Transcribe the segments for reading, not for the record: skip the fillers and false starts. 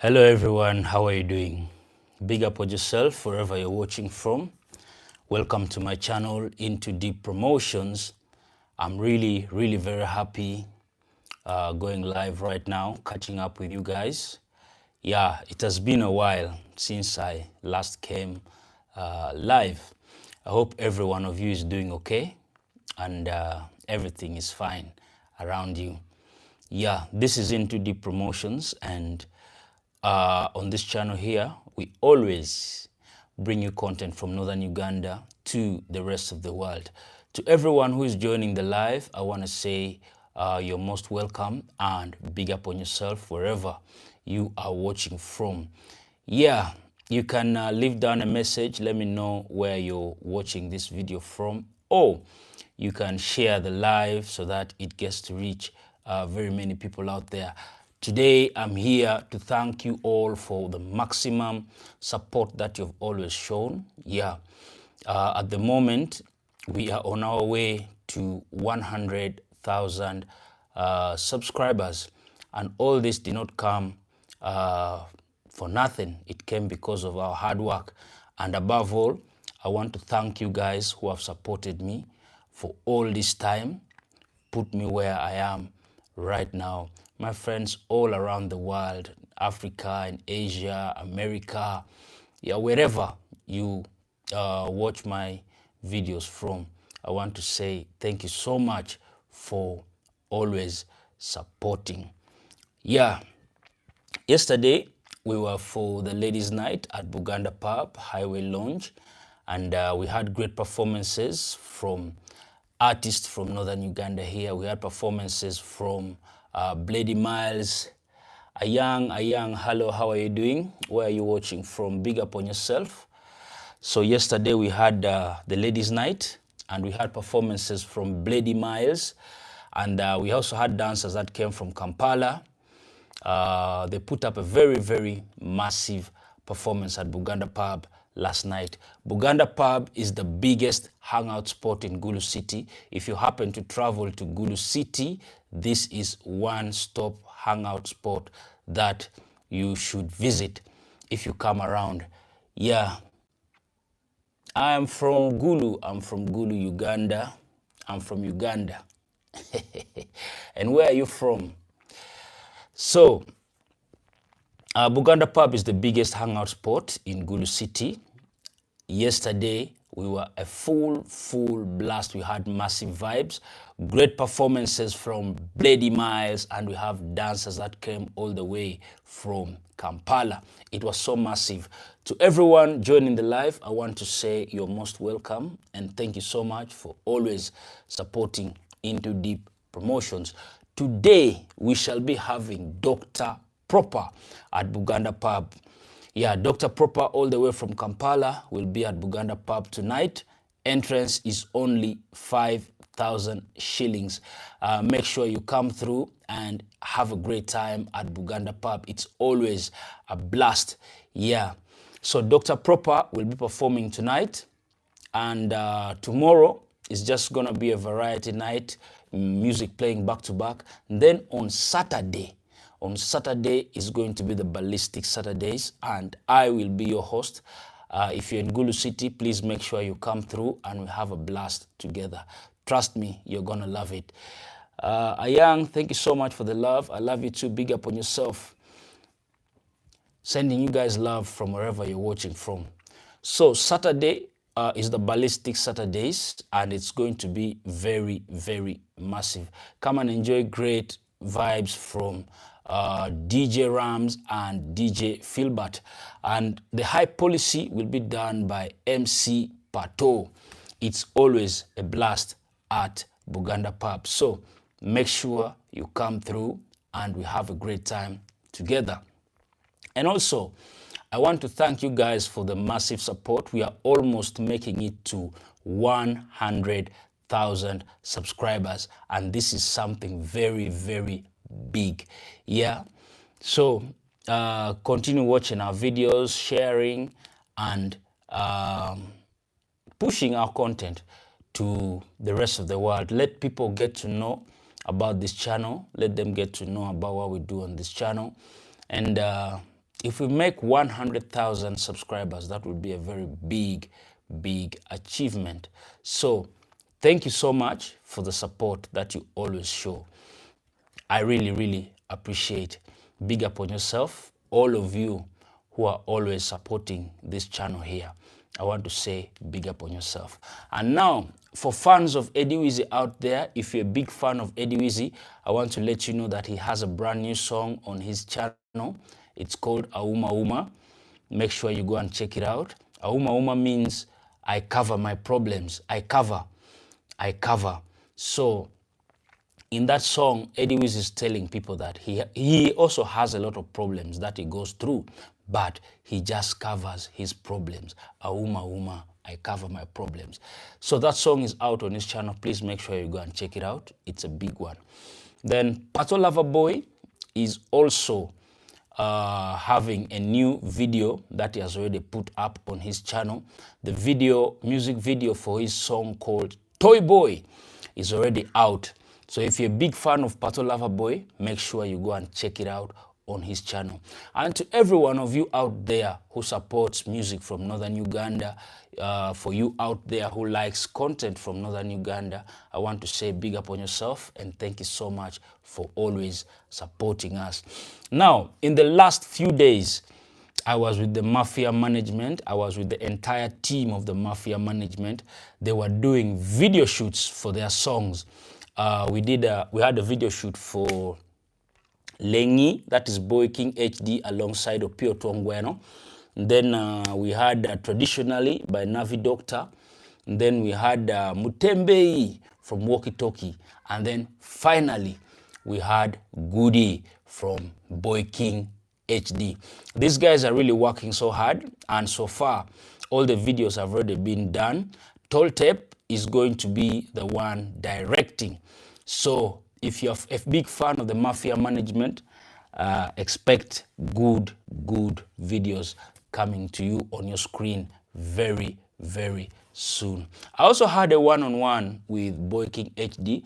Hello everyone, how are you doing? Big up on yourself wherever you're watching from. Welcome to my channel, Into Deep Promotions. I'm really very happy going live right now, catching up with you guys. Yeah, it has been a while since I last came live. I hope every one of you is doing okay and everything is fine around you. Yeah, this is Into Deep Promotions, and on this channel here, we always bring you content from Northern Uganda to the rest of the world. To everyone who is joining the live, I want to say you're most welcome and big up on yourself wherever you are watching from. Yeah, you can leave down a message. Let me know where you're watching this video from, or you can share the live so that it gets to reach very many people out there. Today, I'm here to thank you all for the maximum support that you've always shown. Yeah, at the moment, we are on our way to 100,000 subscribers. And all this did not come for nothing. It came because of our hard work. And above all, I want to thank you guys who have supported me for all this time, put me where I am right now. My friends all around the world, Africa and Asia, America, yeah, wherever you watch my videos from, I want to say thank you so much for always supporting. Yeah, yesterday we were for the ladies' night at Buganda Pub, Highway Lounge, and we had great performances from artists from Northern Uganda here. We had performances from Blady Miles, Ayang, hello, how are you doing? Where are you watching from? Big up on yourself. So yesterday we had the ladies' night, and we had performances from Blady Miles, and we also had dancers that came from Kampala. They put up a very massive performance at Buganda Pub last night. Buganda Pub is the biggest hangout spot in Gulu City. If you happen to travel to Gulu City, this is one-stop hangout spot that you should visit if you come around. Yeah, I'm from Gulu. I'm from Gulu, Uganda. I'm from Uganda. And where are you from? So, Buganda Pub is the biggest hangout spot in Gulu City. Yesterday, we were a full blast. We had massive vibes, great performances from Blady Miles, and we have dancers that came all the way from Kampala. It was so massive. To everyone joining the live, I want to say you're most welcome, and thank you so much for always supporting Into Deep Promotions. Today, we shall be having Dr. Proper at Buganda Pub. Yeah, Dr. Proper all the way from Kampala will be at Buganda Pub tonight. Entrance is only 5,000 shillings. Make sure you come through and have a great time at Buganda Pub. It's always a blast. Yeah. So Dr. Proper will be performing tonight, and tomorrow is just going to be a variety night, music playing back to back. And then on Saturday is going to be the Ballistic Saturdays, and I will be your host. If you're in Gulu City, please make sure you come through and we have a blast together. Trust me, you're gonna love it. Ayang, thank you so much for the love. I love you too. Big up on yourself. Sending you guys love from wherever you're watching from. So Saturday is the Ballistic Saturdays, and it's going to be very massive. Come and enjoy great vibes from DJ Rams and DJ Philbert, and the high policy will be done by MC Pato. It's always a blast at Buganda Pub, so make sure you come through and we have a great time together. And also, I want to thank you guys for the massive support. We are almost making it to 100,000 subscribers, and this is something very big. Yeah, so continue watching our videos, sharing, and pushing our content to the rest of the world. Let people get to know about this channel. Let them get to know about what we do on this channel. And If we make 100,000 subscribers, that would be a very big, big achievement. So thank you so much for the support that you always show. I really, really appreciate. Big up on yourself, all of you who are always supporting this channel here. I want to say big up on yourself. And now, for fans of Eddie Wizzy out there, if you're a big fan of Eddie Wizzy, I want to let you know that he has a brand new song on his channel. It's called Auma Uma. Make sure you go and check it out. Auma Uma means I cover my problems. I cover. So in that song, Eddie Wizzy is telling people that he also has a lot of problems that he goes through, but he just covers his problems. Auma Uma, I cover my problems. So that song is out on his channel. Please make sure you go and check it out. It's a big one. Then Pato Loverboy is also having a new video that he has already put up on his channel. The music video for his song called Toy Boy is already out. So if you're a big fan of Pato Loverboy, make sure you go and check it out on his channel. And to every one of you out there who supports music from Northern Uganda, for you out there who likes content from Northern Uganda, I want to say big up on yourself and thank you so much for always supporting us. Now, in the last few days, I was with the Mafia management. I was with the entire team of the Mafia management. They were doing video shoots for their songs. We had a video shoot for Lengi, that is Boy King HD alongside Opio Tongweno. Then we had Traditionally by Navi Doctor. And then we had Mutembei from Walkie Talkie. And then finally, we had Goody from Boy King HD. These guys are really working so hard, and so far, all the videos have already been done. Tall Tape is going to be the one directing. So if you're a big fan of the Mafia management, expect good videos coming to you on your screen very, very soon. I also had a one-on-one with Boy King HD.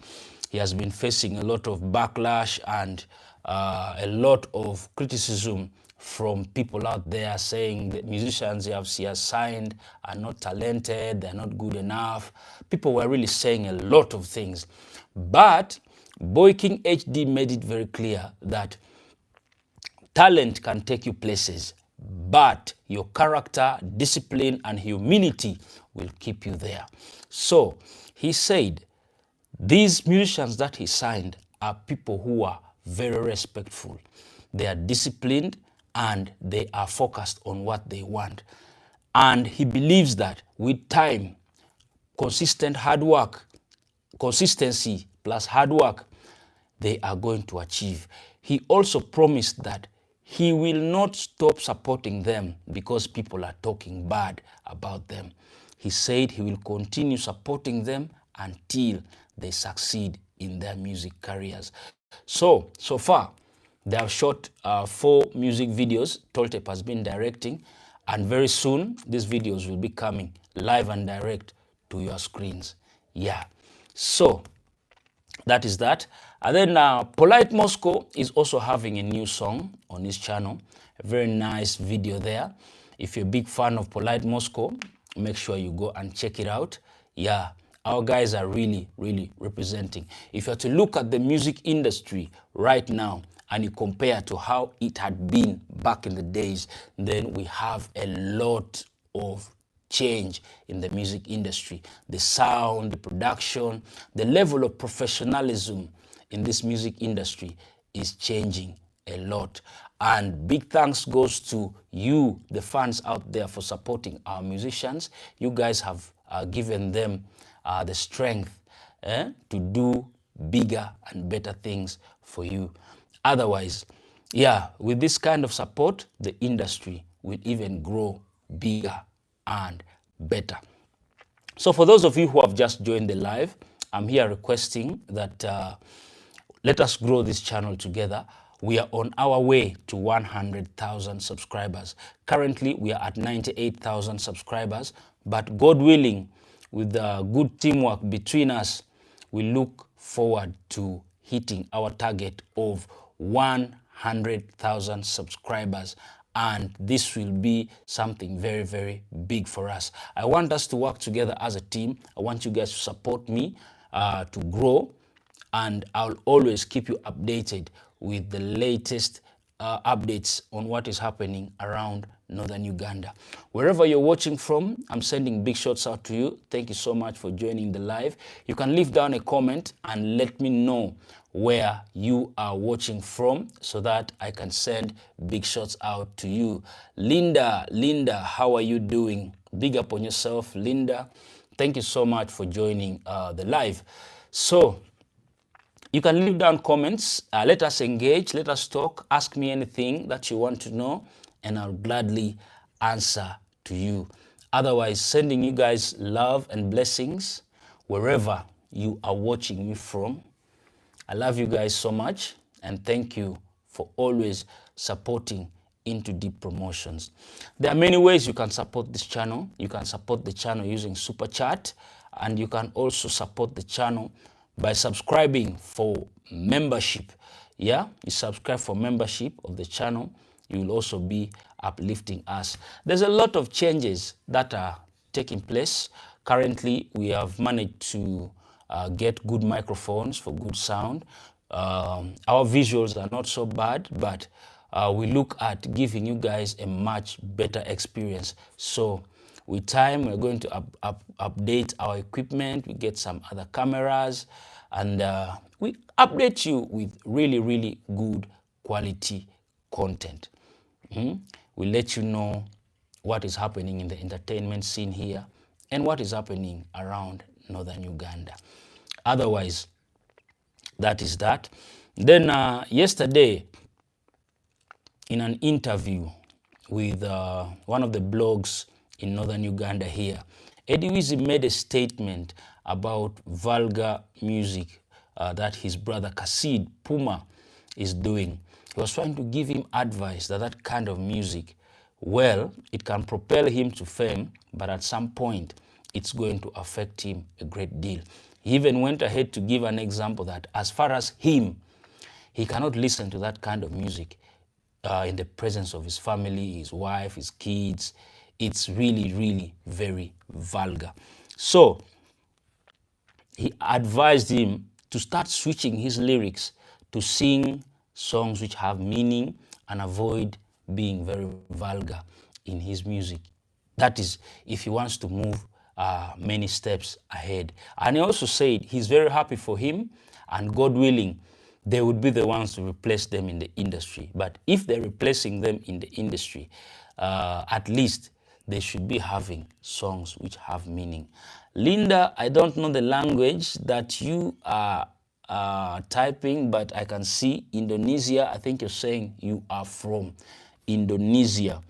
He has been facing a lot of backlash and a lot of criticism from people out there saying that musicians he has signed are not talented, they're not good enough. People were really saying a lot of things. But Boy King HD made it very clear that talent can take you places, but your character, discipline, and humility will keep you there. So he said these musicians that he signed are people who are very respectful. They are disciplined and they are focused on what they want. And he believes that with time, consistent hard work, consistency plus hard work, they are going to achieve. He also promised that he will not stop supporting them because people are talking bad about them. He said he will continue supporting them until they succeed in their music careers. So far, they have shot 4 music videos. Tall Tape has been directing, and very soon, these videos will be coming live and direct to your screens. Yeah, so that is that. And then Polite Moscow is also having a new song on his channel. A very nice video there. If you're a big fan of Polite Moscow, make sure you go and check it out. Yeah, our guys are really, really representing. If you're to look at the music industry right now and you compare to how it had been back in the days, then we have a lot of change in the music industry. The sound, the production, the level of professionalism in this music industry is changing a lot. And big thanks goes to you, the fans out there, for supporting our musicians. You guys have given them the strength to do bigger and better things for you. Otherwise, yeah, with this kind of support, the industry will even grow bigger and better. So for those of you who have just joined the live, I'm here requesting that let us grow this channel together. We are on our way to 100,000 subscribers. Currently, we are at 98,000 subscribers, but God willing, with good teamwork between us, we look forward to hitting our target of 100,000 subscribers and this will be something very, very big for us. I want us to work together as a team. I want you guys to support me to grow, and I'll always keep you updated with the latest updates on what is happening around northern Uganda. Wherever you're watching from, I'm sending big shots out to you. Thank you so much for joining the live. You can leave down a comment and let me know where you are watching from so that I can send big shots out to you. Linda, how are you doing? Big up on yourself, Linda. Thank you so much for joining the live. So you can leave down comments. Let us engage. Let us talk. Ask me anything that you want to know, and I'll gladly answer to you. Otherwise, sending you guys love and blessings wherever you are watching me from. I love you guys so much, and thank you for always supporting Into Deep Promotions. There are many ways you can support this channel. You can support the channel using Super Chat, and you can also support the channel by subscribing for membership. Yeah, you subscribe for membership of the channel, you will also be uplifting us. There's a lot of changes that are taking place. Currently, we have managed to get good microphones for good sound. Our visuals are not so bad, but we look at giving you guys a much better experience. So with time, we're going to update our equipment. We get some other cameras, and we update you with really, really good quality content. We let you know what is happening in the entertainment scene here and what is happening around northern Uganda. Otherwise, that is that. Then yesterday, in an interview with one of the blogs in northern Uganda here, Eddie Wizzy made a statement about vulgar music that his brother Kasid Puma is doing. He was trying to give him advice that that kind of music, well, it can propel him to fame, but at some point, it's going to affect him a great deal. He even went ahead to give an example that as far as him, he cannot listen to that kind of music in the presence of his family, his wife, his kids. It's really, really very vulgar. So he advised him to start switching his lyrics to sing songs which have meaning and avoid being very vulgar in his music. That is, if he wants to move many steps ahead. And he also said he's very happy for him, and God willing, they would be the ones to replace them in the industry. But if they're replacing them in the industry, at least they should be having songs which have meaning. Linda, I don't know the language that you are typing, but I can see Indonesia. I think you're saying you are from Indonesia.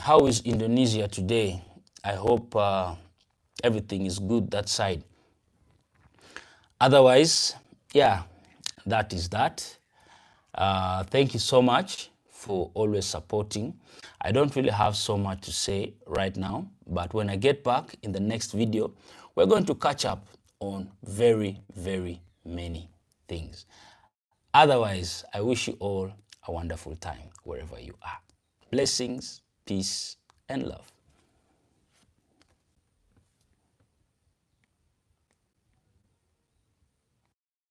How is Indonesia today? I hope everything is good that side. Otherwise, yeah, that is that. Thank you so much for always supporting. I don't really have so much to say right now, but when I get back in the next video, we're going to catch up on very, very many things. Otherwise, I wish you all a wonderful time wherever you are. Blessings, peace, and love.